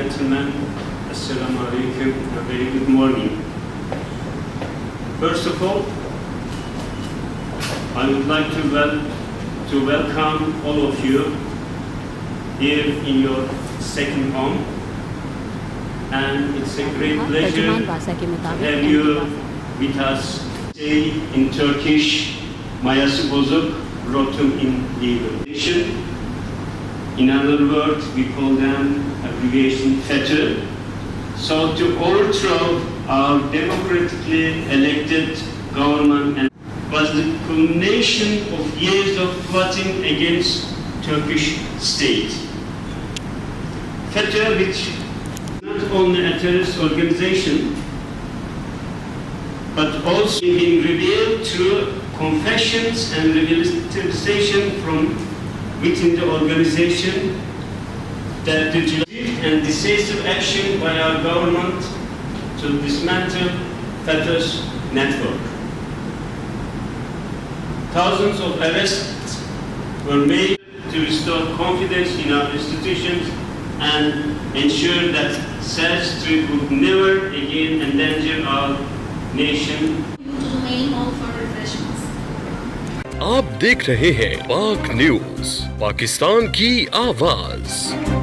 gentlemen, Assalamu alaikum, a very good morning. First of all, I would like to welcome all of you here in your second home, and it's a great pleasure to have you with us today in Turkish. Mayası bozuk, rotum in legal. In other words, we call them abbreviation FETÖ. So to overthrow our democratically elected government and was the culmination of years of plotting against Turkish state. FETÖ, which is not only a terrorist organization, but also being revealed through confessions and revitalization from within the organization, that the deliberate and decisive action by our government to dismantle FETÖ's network. Thousands of arrests were made to restore confidence in our institutions and ensure that such threat would never again endanger our nation. आप देख रहे हैं पाक news, Pakistan की आवाज।